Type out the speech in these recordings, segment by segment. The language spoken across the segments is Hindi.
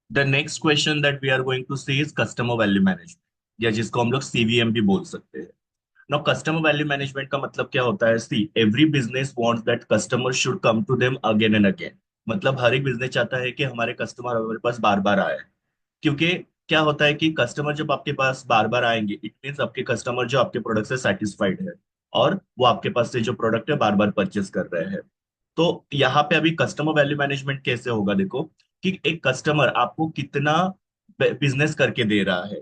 The next question that we are going to see is customer value management, या जिसको हम लोग सीवीएम भी बोल सकते हैं। नाउ कस्टमर वैल्यू मैनेजमेंट का मतलब क्या होता है? See every business wants that customer should come to them again and again. मतलब हर एक बिजनेस चाहता है कि हमारे कस्टमर हमारे पास बार बार आए। क्योंकि क्या होता है कि कस्टमर जब आपके पास बार बार आएंगे, इट मीन्स आपके कस्टमर जो आपके प्रोडक्ट से सेटिस्फाइड है, और वो आपके पास से जो प्रोडक्ट है बार बार परचेस कर रहे हैं। तो यहाँ पे अभी कस्टमर वैल्यू मैनेजमेंट कैसे होगा, देखो कि एक कस्टमर आपको कितना बिजनेस करके दे रहा है।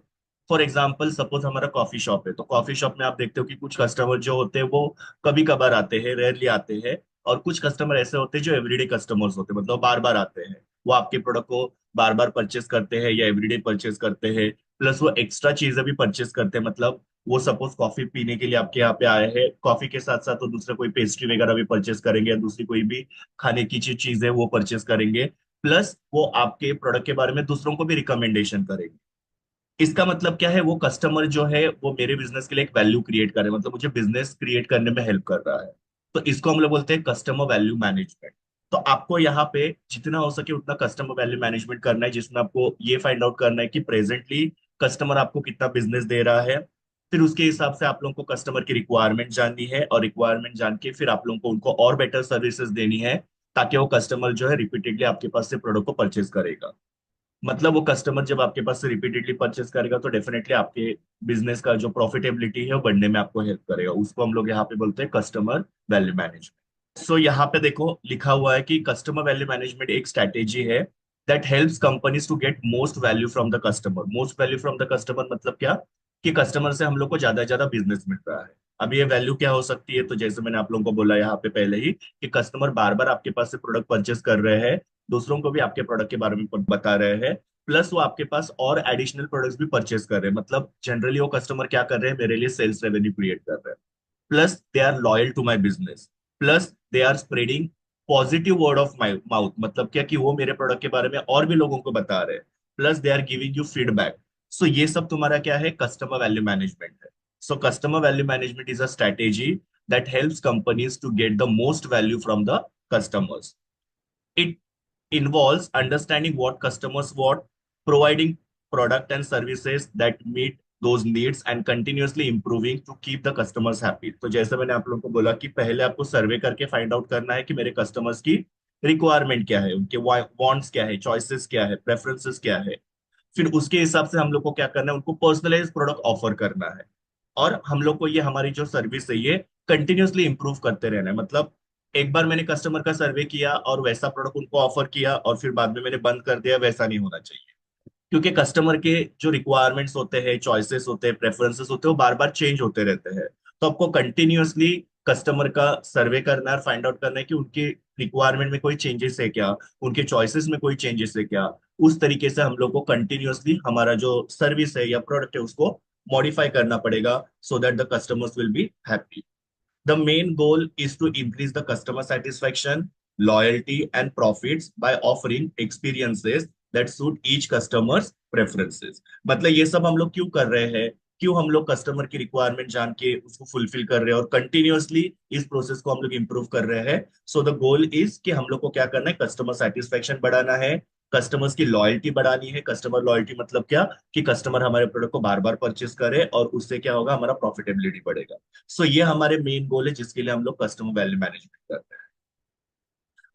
फॉर एग्जाम्पल सपोज हमारा कॉफी शॉप है, तो कॉफी शॉप में आप देखते हो कि कुछ कस्टमर जो होते हैं वो कभी कभार आते हैं, रेयरली आते हैं। और कुछ कस्टमर ऐसे होते हैं जो एवरीडे कस्टमर्स होते हैं, मतलब बार बार आते हैं। वो आपके प्रोडक्ट को बार बार परचेस करते हैं या एवरीडे परचेस करते हैं। प्लस वो एक्स्ट्रा चीजें भी परचेस करते हैं, मतलब वो सपोज कॉफी पीने के लिए आपके यहाँ पे आए हैं, कॉफी के साथ साथ वो दूसरा कोई पेस्ट्री वगैरह भी परचेस करेंगे, या दूसरी कोई भी खाने की चीज है वो परचेस करेंगे। प्लस वो आपके प्रोडक्ट के बारे में दूसरों को भी रिकमेंडेशन करेंगे। इसका मतलब क्या है? वो कस्टमर जो है वो मेरे बिजनेस के लिए एक वैल्यू क्रिएट कर रहे हैं, मतलब मुझे बिजनेस क्रिएट करने में हेल्प कर रहा है। तो इसको हम लोग बोलते हैं कस्टमर वैल्यू मैनेजमेंट। तो आपको यहाँ पे जितना हो सके उतना कस्टमर वैल्यू मैनेजमेंट करना है, जिसमें आपको ये फाइंड आउट करना है कि प्रेजेंटली कस्टमर आपको कितना बिजनेस दे रहा है। फिर उसके हिसाब से आप लोगों को कस्टमर की रिक्वायरमेंट जाननी है, और रिक्वायरमेंट जान के फिर आप लोगों को उनको और बेटर सर्विसेज देनी है, ताकि वो कस्टमर जो है रिपीटेडली आपके पास से प्रोडक्ट को परचेज करेगा। मतलब वो कस्टमर जब आपके पास से रिपीटेडली परचेस करेगा तो डेफिनेटली आपके बिजनेस का जो प्रॉफिटेबिलिटी है वो बढ़ने में आपको हेल्प करेगा। उसको हम लोग यहाँ पे बोलते हैं कस्टमर वैल्यू मैनेजमेंट। सो यहाँ पे देखो लिखा हुआ है कि कस्टमर वैल्यू मैनेजमेंट एक स्ट्रैटेजी है that helps companies to get most value from the customer. Most value from the customer मतलब क्या? कि कस्टमर से हम लोग को ज्यादा से ज्यादा बिजनेस मिल रहा है। अब ये वैल्यू क्या हो सकती है? तो जैसे मैंने आप लोगों को बोला यहाँ पे पहले ही, कि कस्टमर बार बार आपके पास से प्रोडक्ट परचेस कर रहे हैं, दूसरों को भी आपके प्रोडक्ट के बारे में बता रहे हैं, प्लस वो आपके पास और एडिशनल प्रोडक्ट्स भी परचेस कर रहे हैं। मतलब जनरली वो कस्टमर क्या कर रहे हैं? मेरे लिए सेल्स रेवेन्यू क्रिएट कर रहे हैं। Plus they are loyal to my business. Plus they are spreading positive word of my mouth, मतलब क्या कि वो मेरे प्रोडक्ट के बारे में और भी लोगों को बता रहे हैं। Plus they are giving you feedback. So ये सब तुम्हारा क्या है? कस्टमर वैल्यू मैनेजमेंट है। So customer value management is a strategy that helps companies to get the most value from the customers. It involves understanding what customers want, providing product and services that meet those needs, and continuously improving to keep the customers happy। तो जैसे मैंने आप लोगों को बोला कि पहले आपको सर्वे करके फाइंड आउट करना है कि मेरे कस्टमर्स की रिक्वायरमेंट क्या है, उनके वांट्स क्या है, चॉइसेस क्या है, प्रेफरेंसेस क्या है। फिर उसके हिसाब से हम लोग को क्या करना है? उनको पर्सनलाइज प्रोडक्ट ऑफर करना है। और हम लोग को ये हमारी जो सर्विस है ये कंटिन्यूअसली इंप्रूव करते रहना है। मतलब एक बार मैंने कस्टमर का सर्वे किया और वैसा प्रोडक्ट उनको ऑफर किया और फिर बाद में मैंने बंद कर दिया, वैसा नहीं होना चाहिए। क्योंकि कस्टमर के जो रिक्वायरमेंट्स होते हैं, चॉइसेस होते हैं, प्रेफरेंसेस होते हैं, वो बार बार चेंज होते रहते हैं। तो आपको कंटिन्यूअसली कस्टमर का सर्वे करना है और फाइंड आउट करना है कि उनकी रिक्वायरमेंट में कोई चेंजेस है क्या, उनके चॉइसेस में कोई चेंजेस है क्या। उस तरीके से हम लोग को कंटिन्यूअसली हमारा जो सर्विस है या प्रोडक्ट है उसको मॉडिफाई करना पड़ेगा, so that the customers will be happy. The main goal is to increase the customer satisfaction, loyalty, and profits by offering experiences that suit each customer's preferences। मतलब ये सब हम लोग क्यों कर रहे हैं? क्यों हम लोग कस्टमर की रिक्वायरमेंट जान के उसको फुलफिल कर रहे हैं और कंटिन्यूअसली इस प्रोसेस को हम लोग इंप्रूव कर रहे हैं? सो द गोल इज कि हम लोग को क्या करना है? कस्टमर सेटिस्फेक्शन बढ़ाना है, कस्टमर्स की लॉयल्टी बढ़ानी है। कस्टमर लॉयल्टी मतलब क्या? कि कस्टमर हमारे प्रोडक्ट को बार बार परचेस करे, और उससे क्या होगा? हमारा प्रॉफिटेबिलिटी बढ़ेगा। सो ये हमारे मेन गोल है जिसके लिए हम लोग कस्टमर वैल्यू मैनेजमेंट करते हैं।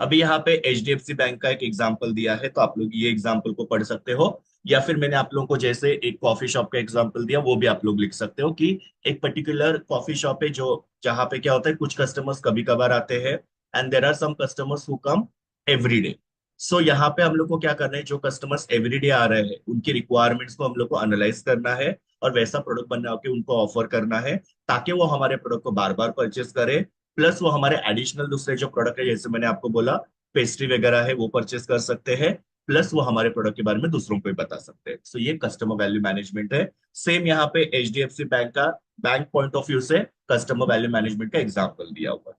अभी यहाँ पे एचडीएफसी बैंक का एक एग्जांपल दिया है, तो आप लोग ये एग्जांपल को पढ़ सकते हो, या फिर मैंने आप लोगों को जैसे एक कॉफी शॉप का एग्जांपल दिया वो भी आप लोग लिख सकते हो, कि एक पर्टिकुलर कॉफी शॉप है जो जहाँ पे क्या होता है, कुछ कस्टमर्स कभी कभार आते हैं, and there are some customers who come every day. So यहाँ पे हम लोग को क्या करना है? जो कस्टमर्स एवरीडे आ रहे हैं उनकी रिक्वायरमेंट्स को हम लोग को एनालाइज करना है, और वैसा प्रोडक्ट बना के उनको ऑफर करना है, ताकि वो हमारे प्रोडक्ट को बार बार परचेस करे। प्लस वो हमारे एडिशनल दूसरे जो प्रोडक्ट है, जैसे मैंने आपको बोला पेस्ट्री वगैरह है, वो परचेस कर सकते हैं। प्लस वो हमारे प्रोडक्ट के बारे में दूसरों को भी बता सकते हैं। सो ये कस्टमर वैल्यू मैनेजमेंट है। सेम यहाँ पे एचडीएफसी बैंक का बैंक पॉइंट ऑफ व्यू से कस्टमर वैल्यू मैनेजमेंट का एग्जाम्पल दिया हुआ है।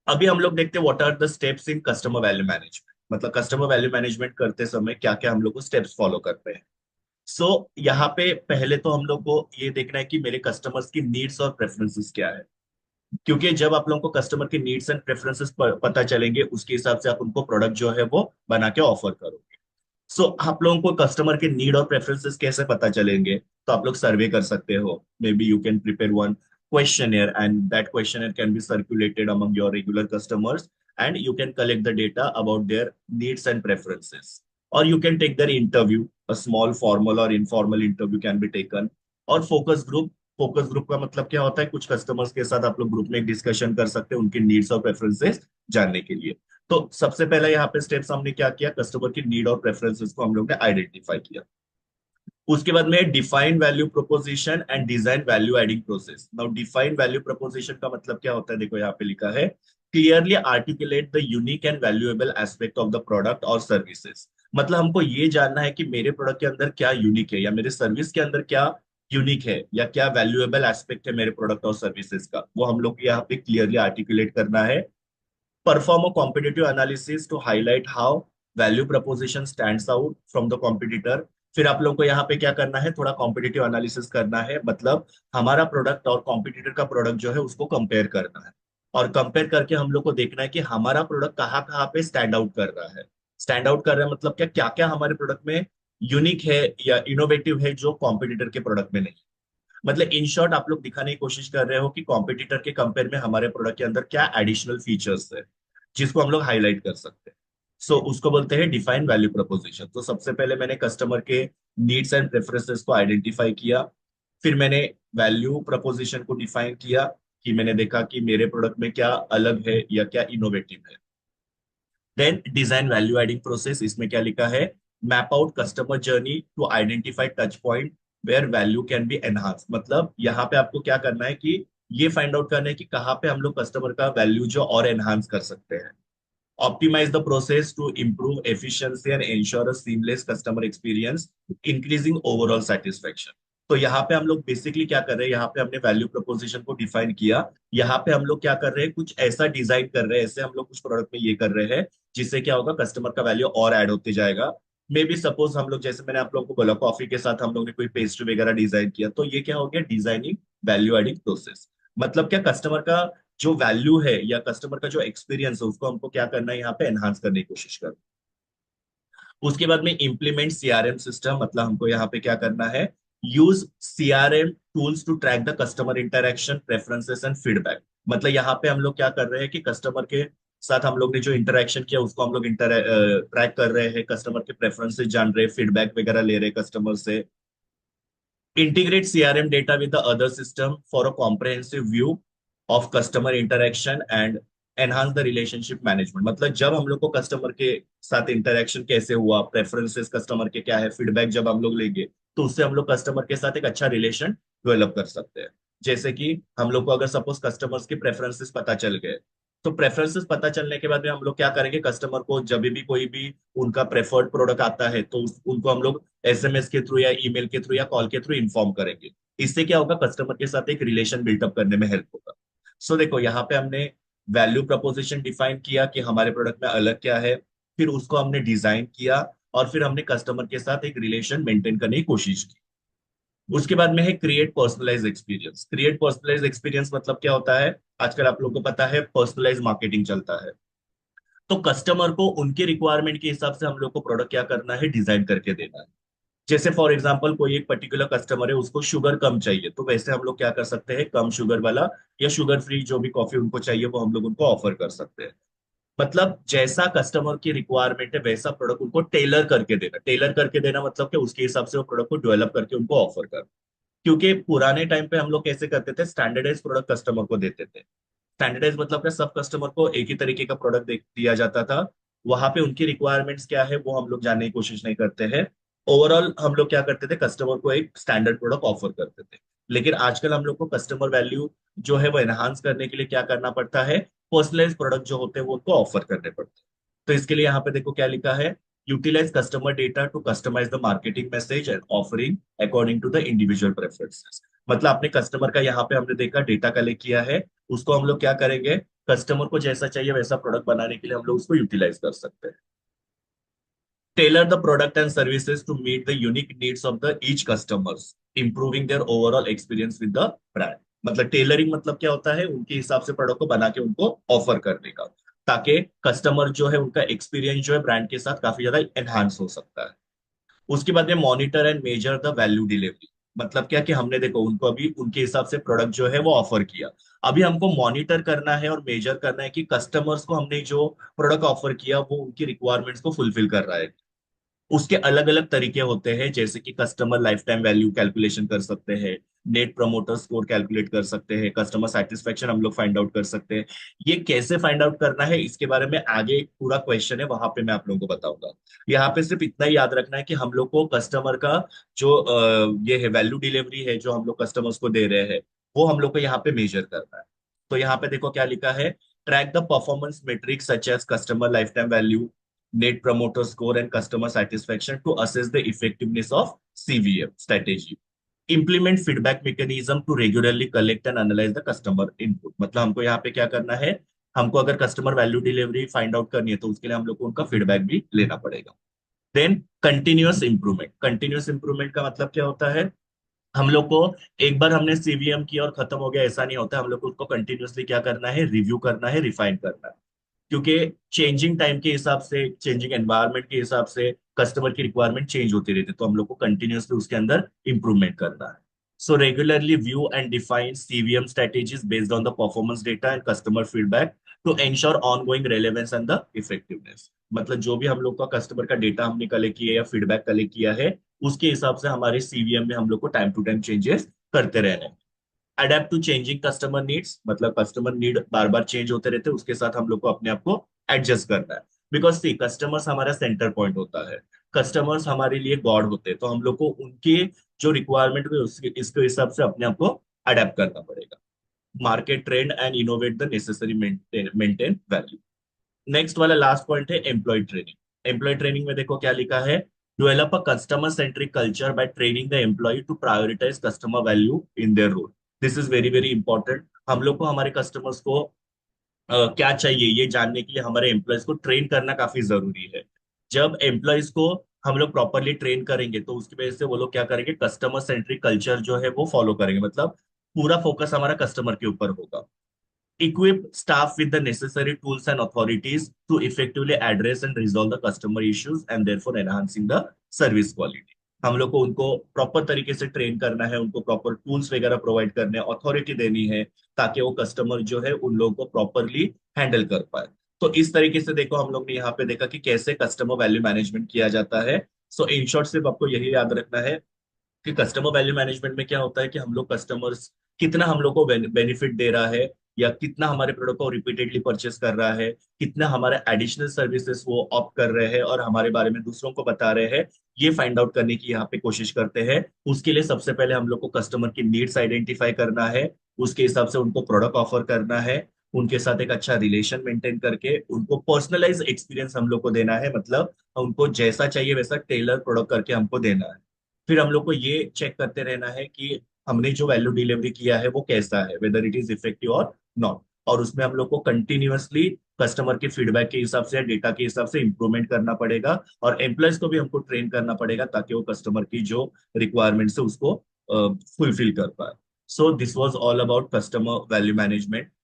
अभी हम लोग देखते हैं what are the steps in customer value management. मतलब कस्टमर वैल्यू मैनेजमेंट करते समय क्या क्या हम लोग को स्टेप्स फॉलो करते हैं। सो यहाँ पे पहले तो हम लोग को ये देखना है कि मेरे कस्टमर्स की नीड्स और प्रेफरेंसेस क्या है। क्योंकि जब आप लोगों को कस्टमर के नीड्स एंड प्रेफरेंसेस पता चलेंगे, उसके हिसाब से आप उनको प्रोडक्ट जो है वो बना के ऑफर करोगे। सो आप लोगों को कस्टमर के नीड और प्रेफरेंसेस कैसे पता चलेंगे? तो आप लोग सर्वे कर सकते हो। May be you can prepare one questionnaire, and that questionnaire can be circulated among your regular customers, and you can collect the data about their needs and preferences. Or you can take their interview, a small formal or informal interview can be taken. और फोकस ग्रुप का मतलब क्या होता है? कुछ कस्टमर्स के साथ आप लोग ग्रुप में एक डिस्कशन कर सकते हैं उनके नीड्स और प्रेफरेंसेस जानने के लिए। तो सबसे पहले यहाँ पे स्टेप्स हमने क्या किया, कस्टमर की नीड और प्रेफरेंसेस को हम लोग ने आइडेंटिफाई किया। उसके बाद में define value proposition and design value adding process. Now define value proposition का मतलब क्या होता है, देखो यहाँ पे लिखा है, clearly articulate the unique and valuable aspect of the product और सर्विसेज। मतलब हमको ये जानना है कि मेरे प्रोडक्ट के अंदर क्या यूनिक है, या मेरे सर्विस के अंदर क्या यूनिक है, या क्या वैल्यूएबल एस्पेक्ट है मेरे प्रोडक्ट और सर्विसेज का, वो हम लोग यहाँ पे क्लियरली आर्टिकुलेट करना है। Perform a competitive analysis to highlight how value proposition stands out from the competitor। फिर आप लोग को यहाँ पे क्या करना है, थोड़ा कॉम्पिटिटिव एनालिसिस करना है, मतलब हमारा प्रोडक्ट और कॉम्पिटिटर का प्रोडक्ट जो है उसको कंपेयर करना है। और कंपेयर करके हम लोग को देखना है कि हमारा प्रोडक्ट कहाँ कहाँ पे स्टैंड आउट कर रहा है। स्टैंड आउट कर रहा है मतलब क्या क्या क्या हमारे प्रोडक्ट में यूनिक है या इनोवेटिव है जो कॉम्पिटिटर के प्रोडक्ट में नहीं। मतलब इन शॉर्ट आप लोग दिखाने की कोशिश कर रहे हो कि कॉम्पिटिटर के कंपेयर में हमारे प्रोडक्ट के अंदर क्या एडिशनल फीचर्स है जिसको हम लोग हाईलाइट कर सकते हैं। सो उसको बोलते हैं डिफाइन वैल्यू प्रपोजिशन। तो सबसे पहले मैंने कस्टमर के नीड्स एंड प्रेफरेंसेस को आइडेंटिफाई किया। फिर मैंने वैल्यू प्रपोजिशन को डिफाइन किया कि मैंने देखा कि मेरे प्रोडक्ट में क्या अलग है या क्या इनोवेटिव है। Then design value adding process, इसमें क्या लिखा है, map out customer journey to identify touch point where value can be enhance. मतलब यहाँ पे आपको क्या करना है कि ये फाइंड आउट करना है कि कहाँ पे हम लोग कस्टमर का वैल्यू जो और एनहांस कर सकते हैं। Optimize the process to improve efficiency and ensure a seamless customer experience, increasing overall satisfaction। तो यहाँ पे हम लोग बेसिकली क्या कर रहे हैं, यहाँ पे हमने वैल्यू प्रोपोजिशन को डिफाइन किया। यहाँ पे हम लोग क्या कर रहे हैं, कुछ ऐसा डिजाइन कर रहे हैं, ऐसे हम लोग कुछ प्रोडक्ट में ये कर रहे हैं जिससे क्या होगा, कस्टमर का वैल्यू और ऐड होते जाएगा। मे बी सपोज हम लोग, जैसे मैंने आप लोगों को बोला, कॉफी के साथ हम लोग ने कोई पेस्ट्री वगैरह डिजाइन किया, तो ये क्या हो गया, डिजाइनिंग वैल्यू एडिंग प्रोसेस। मतलब क्या, कस्टमर का जो वैल्यू है या कस्टमर का जो एक्सपीरियंस है उसको हमको क्या करना है, यहाँ पे एनहांस करने की कोशिश करना। उसके बाद में इम्प्लीमेंट सीआरएम सिस्टम, मतलब हमको यहाँ पे क्या करना है, use CRM tools to track the customer interaction preferences and feedback. मतलब यहाँ पे हम लोग क्या कर रहे हैं कि कस्टमर के साथ हम लोग ने जो इंटरेक्शन किया उसको हम लोग ट्रैक कर रहे हैं, कस्टमर के प्रेफरेंसेस जान रहे हैं, फीडबैक वगैरह ले रहे हैं कस्टमर से। integrate CRM data with the other system for a comprehensive view of customer interaction and enhance the relationship management। मतलब जब हम लोग को कस्टमर के साथ इंटरेक्शन कैसे हुआ, प्रेफरेंसेस कस्टमर के क्या है, फीडबैक जब हम लोग लेंगे तो उससे हम लोग कस्टमर के साथ एक अच्छा रिलेशन डेवलप कर सकते हैं। जैसे कि हम लोग को अगर सपोज कस्टमर्स के प्रेफरेंसेस पता चल गए, तो प्रेफरेंसेस पता चलने के बाद में हम लोग क्या करेंगे, कस्टमर को जब भी कोई भी उनका प्रेफर्ड प्रोडक्ट आता है तो उनको हम लोग एसएमएस के थ्रू या ईमेल के थ्रू या कॉल के थ्रू इन्फॉर्म करेंगे। इससे क्या होगा, कस्टमर के साथ एक रिलेशन बिल्टअप करने में हेल्प होगा। सो देखो यहाँ पे हमने वैल्यू प्रपोजिशन डिफाइन किया कि हमारे प्रोडक्ट में अलग क्या है, फिर उसको हमने डिजाइन किया, और फिर हमने कस्टमर के साथ एक रिलेशन मेंटेन करने की कोशिश की। उसके बाद में है create personalise experience. Create personalise experience मतलब क्या होता है, आजकल आप लोगों को पता है पर्सनलाइज मार्केटिंग चलता है। तो कस्टमर को उनके रिक्वायरमेंट के हिसाब से हम लोग को प्रोडक्ट क्या करना है, डिजाइन करके देना है। जैसे फॉर एग्जांपल कोई एक पर्टिकुलर कस्टमर है, उसको शुगर कम चाहिए, तो वैसे हम लोग क्या कर सकते हैं, कम शुगर वाला या शुगर फ्री जो भी कॉफी उनको चाहिए वो हम लोग उनको ऑफर कर सकते हैं। मतलब जैसा कस्टमर की रिक्वायरमेंट है वैसा प्रोडक्ट उनको टेलर करके देना। टेलर करके देना मतलब कि उसके हिसाब से वो प्रोडक्ट को डेवलप करके उनको ऑफर करना। क्योंकि पुराने टाइम पे हम लोग कैसे करते थे, स्टैंडर्डाइज प्रोडक्ट कस्टमर को देते थे। स्टैंडर्डाइज मतलब क्या, सब कस्टमर को एक ही तरीके का प्रोडक्ट दिया जाता था। वहां पे उनकी रिक्वायरमेंट्स क्या है वो हम लोग जानने की कोशिश नहीं करते हैं। ओवरऑल हम लोग क्या करते थे, कस्टमर को एक स्टैंडर्ड प्रोडक्ट ऑफर करते थे। लेकिन आजकल हम लोग को कस्टमर वैल्यू जो है वो एनहांस करने के लिए क्या करना पड़ता है, पर्सनलाइज प्रोडक्ट जो होते हैं वो उनको ऑफर करने पड़ते हैं। तो इसके लिए यहाँ पे देखो क्या लिखा है, utilise customer data to customise the marketing message and offering according to the individual preferences. मतलब अपने कस्टमर का यहाँ पे हमने देखा डेटा कलेक्ट किया है, उसको हम लोग क्या करेंगे, कस्टमर को जैसा चाहिए वैसा प्रोडक्ट बनाने के लिए हम लोग उसको यूटिलाइज कर सकते हैं। Tailor the product and services to meet the unique needs of the each customers, improving their overall experience with the brand. मतलब टेलरिंग मतलब क्या होता है, उनके हिसाब से प्रोडक्ट को बना के उनको ऑफर करने का, ताकि कस्टमर जो है उनका एक्सपीरियंस जो है ब्रांड के साथ काफी ज्यादा एनहांस हो सकता है। उसके बाद में monitor and measure the value delivery. मतलब क्या कि हमने देखो उनको अभी उनके हिसाब से प्रोडक्ट जो है वो ऑफर किया, अभी हमको मॉनिटर करना है और मेजर करना है कि कस्टमर्स को हमने जो प्रोडक्ट ऑफर किया वो उनकी रिक्वायरमेंट्स को फुलफिल कर रहा है। उसके अलग अलग तरीके होते हैं, जैसे कि customer life time value calculation कर सकते हैं, नेट प्रमोटर स्कोर कैलकुलेट कर सकते हैं, कस्टमर सेटिस्फेक्शन हम लोग फाइंड आउट कर सकते हैं। ये कैसे फाइंड आउट करना है इसके बारे में आगे एक पूरा क्वेश्चन है, वहां पे मैं आप लोगों को बताऊंगा। यहाँ पे सिर्फ इतना ही याद रखना है कि हम लोग को कस्टमर का जो ये है वैल्यू डिलीवरी है जो हम लोग कस्टमर्स को दे रहे हैं, वो हम लोग को यहाँ पे मेजर करना है। तो यहाँ पे देखो क्या लिखा है, track the performance metrics such as customer life time value, net promoter score and customer satisfaction to assess the effectiveness of CVM strategy. Implement feedback mechanism to regularly collect and analyze the customer input। मतलब हमको यहाँ पे क्या करना है, हमको अगर customer value delivery find out करनी है तो उसके लिए हम लोग को उनका फीडबैक भी लेना पड़ेगा। Then continuous improvement. Continuous improvement का मतलब क्या होता है, हम लोग को एक बार हमने सीवीएम किया और खत्म हो गया ऐसा नहीं होता है, हम लोग को उसको कंटिन्यूअसली क्या करना है, रिव्यू करना है, रिफाइन करना है। क्योंकि चेंजिंग टाइम के हिसाब से, चेंजिंग एनवायरनमेंट के हिसाब से कस्टमर की रिक्वायरमेंट चेंज होती रहती है, तो हम लोग को कंटिन्यूअसली उसके अंदर इंप्रूवमेंट करना है। So regularly view and define CVM strategies based on the performance data and customer feedback to ensure ongoing relevance and the effectiveness. मतलब जो भी हम लोग का कस्टमर का डेटा हमने कलेक्ट किया या फीडबैक कलेक्ट किया है, उसके हिसाब से हमारे सीवीएम में हम लोग को टाइम टू टाइम चेंजेस करते रहने हैं। Adapt to changing customer needs, मतलब कस्टमर नीड बार बार चेंज होते रहते हैं, उसके साथ हम लोग को अपने आप को एडजस्ट करना है। बिकॉज सी कस्टमर्स हमारा सेंटर पॉइंट होता है, कस्टमर्स हमारे लिए गॉड होते हैं, तो हम लोग को उनके जो रिक्वायरमेंट है उसके इसके हिसाब से अपने आप को अडेप्ट करना पड़ेगा। Market trend and innovate the necessary maintain value. Next वाला लास्ट पॉइंट है एम्प्लॉय ट्रेनिंग। एम्प्लॉय ट्रेनिंग में देखो क्या लिखा है, develop a customer centric culture by training the employee to prioritise customer value in their role. This is very very important. हम लोग को हमारे कस्टमर्स को क्या चाहिए ये जानने के लिए हमारे एम्प्लॉयज को ट्रेन करना काफी जरूरी है। जब एम्प्लॉयज को हम लोग प्रॉपरली ट्रेन करेंगे तो उसकी वजह से वो लोग क्या करेंगे, कस्टमर सेंट्रिक कल्चर जो है वो फॉलो करेंगे, मतलब पूरा फोकस हमारा कस्टमर के ऊपर होगा। Equip staff with the necessary tools and authorities to effectively address and resolve the customer issues and therefore enhancing the service quality। हम लोग को उनको प्रॉपर तरीके से ट्रेन करना है, उनको प्रॉपर टूल्स वगैरह प्रोवाइड करने हैं, अथॉरिटी देनी है, ताकि वो कस्टमर जो है उन लोगों को प्रॉपरली हैंडल कर पाए। तो इस तरीके से देखो हम लोग ने यहाँ पे देखा कि कैसे कस्टमर वैल्यू मैनेजमेंट किया जाता है। सो इन शॉर्ट सिर्फ आपको यही याद रखना है कि कस्टमर वैल्यू मैनेजमेंट में क्या होता है कि हम लोग कस्टमर्स कितना हम लोग को बेनिफिट दे रहा है, या कितना हमारे प्रोडक्ट को रिपीटेडली परचेस कर रहा है, कितना हमारे एडिशनल सर्विसेज वो ऑप्ट कर रहे हैं और हमारे बारे में दूसरों को बता रहे हैं, ये फाइंड आउट करने की यहाँ पे कोशिश करते हैं। उसके लिए सबसे पहले हम लोग को कस्टमर की नीड्स आइडेंटिफाई करना है, उसके हिसाब से उनको प्रोडक्ट ऑफर करना है, उनके साथ एक अच्छा रिलेशन मेंटेन करके उनको पर्सनलाइज एक्सपीरियंस हम लोग को देना है, मतलब उनको जैसा चाहिए वैसा टेलर प्रोडक्ट करके हमको देना है। फिर हम लोग को ये चेक करते रहना है कि हमने जो वैल्यू डिलीवरी किया है वो कैसा है, वेदर इट इज इफेक्टिव और नॉट। और उसमें हम लोग को कंटिन्यूअसली कस्टमर के फीडबैक के हिसाब से, डेटा के हिसाब से इंप्रूवमेंट करना पड़ेगा, और एम्प्लॉयज को भी हमको ट्रेन करना पड़ेगा ताकि वो कस्टमर की जो रिक्वायरमेंट्स है उसको फुलफिल कर पाए। So this was all about customer value management.